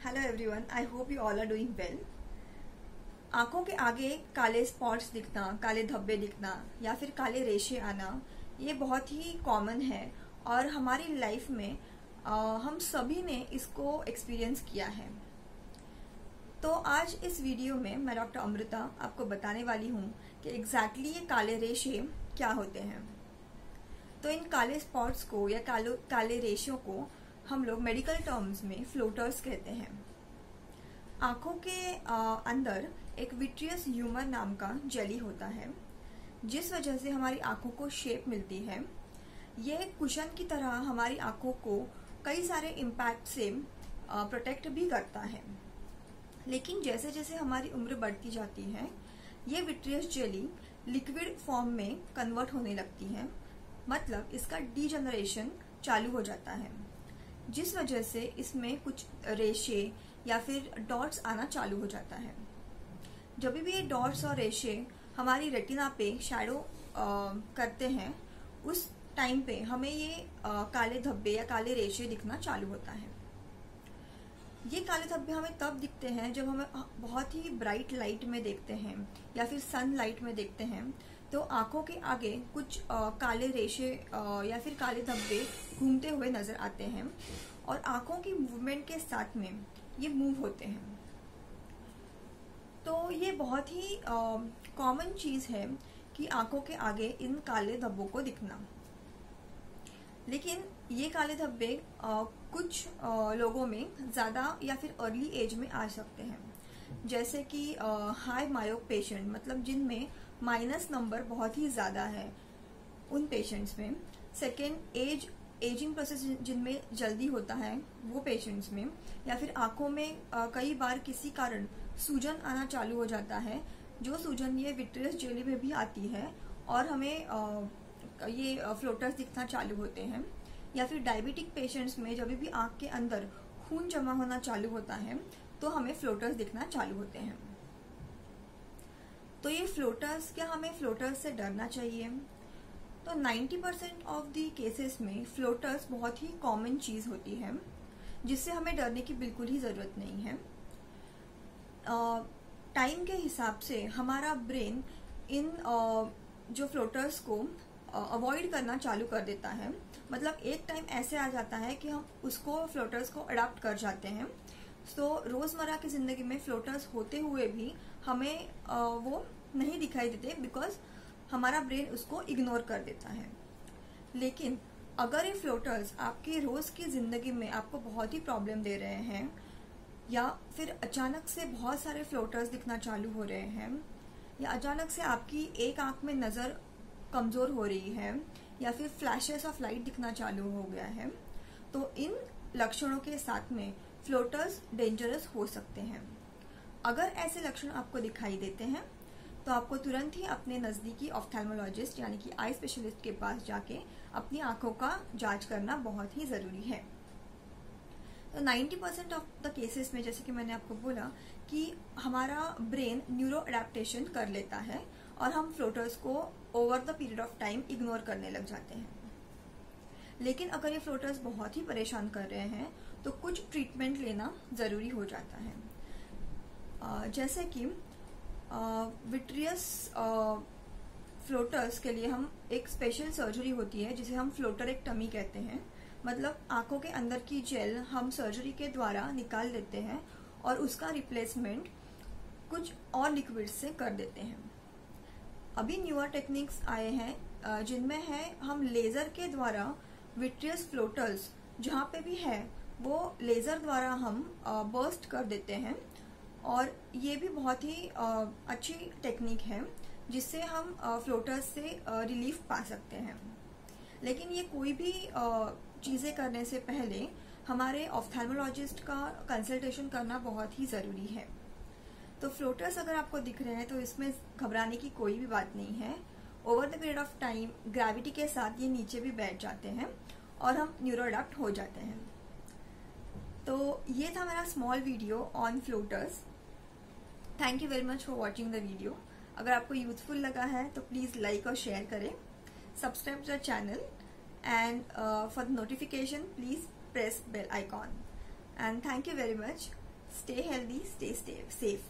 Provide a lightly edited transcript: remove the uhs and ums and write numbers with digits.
Hello everyone, I hope you all are doing well. आंखों के आगे काले स्पॉट्स दिखना, काले धब्बे दिखना या फिर काले रेशे आना, ये बहुत ही कॉमन है और हमारी लाइफ में हम सभी ने इसको एक्सपीरियंस किया है। तो आज इस वीडियो में मैं डॉक्टर अमृता आपको बताने वाली हूँ कि एग्जैक्टली ये काले रेशे क्या होते हैं। तो इन काले स्पॉट्स को या काले रेशों को हम लोग मेडिकल टर्म्स में फ्लोटर्स कहते हैं। आंखों के अंदर एक विट्रियस ह्यूमर नाम का जेली होता है, जिस वजह से हमारी आंखों को शेप मिलती है। ये कुशन की तरह हमारी आंखों को कई सारे इम्पैक्ट से प्रोटेक्ट भी करता है। लेकिन जैसे जैसे हमारी उम्र बढ़ती जाती है, ये विट्रियस जेली लिक्विड फॉर्म में कन्वर्ट होने लगती है, मतलब इसका डीजनरेशन चालू हो जाता है, जिस वजह से इसमें कुछ रेशे या फिर डॉट्स आना चालू हो जाता है। जब भी ये डॉट्स और रेशे हमारी रेटिना पे शैडो करते हैं, उस टाइम पे हमें ये काले धब्बे या काले रेशे दिखना चालू होता है। ये काले धब्बे हमें तब दिखते हैं जब हमें बहुत ही ब्राइट लाइट में देखते हैं या फिर सन लाइट में देखते हैं, तो आंखों के आगे कुछ काले रेशे या फिर काले धब्बे घूमते हुए नजर आते हैं और आंखों की मूवमेंट के साथ में ये मूव होते हैं। तो ये बहुत ही कॉमन चीज है कि आंखों के आगे इन काले धब्बों को दिखना। लेकिन ये काले धब्बे कुछ लोगों में ज़्यादा या फिर अर्ली एज में आ सकते हैं, जैसे कि हाई मायोप पेशेंट, मतलब जिनमें माइनस नंबर बहुत ही ज़्यादा है, उन पेशेंट्स में। सेकेंड, एजिंग प्रोसेस जिनमें जल्दी होता है वो पेशेंट्स में, या फिर आंखों में कई बार किसी कारण सूजन आना चालू हो जाता है, जो सूजन ये विट्रियस जेली में भी आती है और हमें ये फ्लोटर्स दिखना चालू होते हैं। या फिर डायबिटिक पेशेंट्स में जब भी आंख के अंदर खून जमा होना चालू होता है तो हमें फ्लोटर्स दिखना चालू होते हैं। तो ये फ्लोटर्स, क्या हमें फ्लोटर्स से डरना चाहिए? तो 90% ऑफ द केसेस में फ्लोटर्स बहुत ही कॉमन चीज होती है, जिससे हमें डरने की बिल्कुल ही जरूरत नहीं है। टाइम के हिसाब से हमारा ब्रेन इन जो फ्लोटर्स को अवॉइड करना चालू कर देता है। मतलब एक टाइम ऐसे आ जाता है कि हम उसको फ्लोटर्स को अडॉप्ट कर जाते हैं। तो रोजमर्रा की जिंदगी में फ्लोटर्स होते हुए भी हमें वो नहीं दिखाई देते, बिकॉज हमारा ब्रेन उसको इग्नोर कर देता है। लेकिन अगर ये फ्लोटर्स आपकी रोज की जिंदगी में आपको बहुत ही प्रॉब्लम दे रहे हैं, या फिर अचानक से बहुत सारे फ्लोटर्स दिखना चालू हो रहे हैं, या अचानक से आपकी एक आंख में नजर कमजोर हो रही है, या फिर फ्लैशेस ऑफ लाइट दिखना चालू हो गया है, तो इन लक्षणों के साथ में फ्लोटर्स डेंजरस हो सकते हैं। अगर ऐसे लक्षण आपको दिखाई देते हैं तो आपको तुरंत ही अपने नजदीकी ऑफ्थेल्मोलॉजिस्ट यानी कि आई स्पेशलिस्ट के पास जाके अपनी आंखों का जांच करना बहुत ही जरूरी है। तो 90% ऑफ द केसेस में, जैसे कि मैंने आपको बोला, कि हमारा ब्रेन न्यूरो अडेप्टेशन कर लेता है और हम फ्लोटर्स को over the period of time ignore करने लग जाते हैं। लेकिन अगर ये फ्लोटर्स बहुत ही परेशान कर रहे हैं तो कुछ ट्रीटमेंट लेना जरूरी हो जाता है। जैसे कि विट्रियस फ्लोटर्स के लिए हम एक स्पेशल सर्जरी होती है जिसे हम फ्लोटरेक्टमी कहते हैं। मतलब आंखों के अंदर की जेल हम सर्जरी के द्वारा निकाल देते हैं और उसका रिप्लेसमेंट कुछ और लिक्विड से कर देते हैं। अभी न्यूअर टेक्निक्स आए हैं जिनमें है हम लेजर के द्वारा विट्रियस फ्लोटर्स जहाँ पे भी है वो लेजर द्वारा हम बर्स्ट कर देते हैं, और ये भी बहुत ही अच्छी टेक्निक है जिससे हम फ्लोटर्स से रिलीफ पा सकते हैं। लेकिन ये कोई भी चीज़ें करने से पहले हमारे ऑफ्थेल्मोलॉजिस्ट का कंसल्टेशन करना बहुत ही ज़रूरी है। तो फ्लोटर्स अगर आपको दिख रहे हैं तो इसमें घबराने की कोई भी बात नहीं है। Over the period of time gravity के साथ ये नीचे भी बैठ जाते हैं और हम न्यूरो अडॉप्ट हो जाते हैं। तो ये था मेरा small video on floaters. Thank you very much for watching the video. अगर आपको यूजफुल लगा है तो प्लीज़ लाइक और शेयर करें, subscribe to the channel, and for the notification please press bell icon, and thank you very much. Stay healthy, stay safe.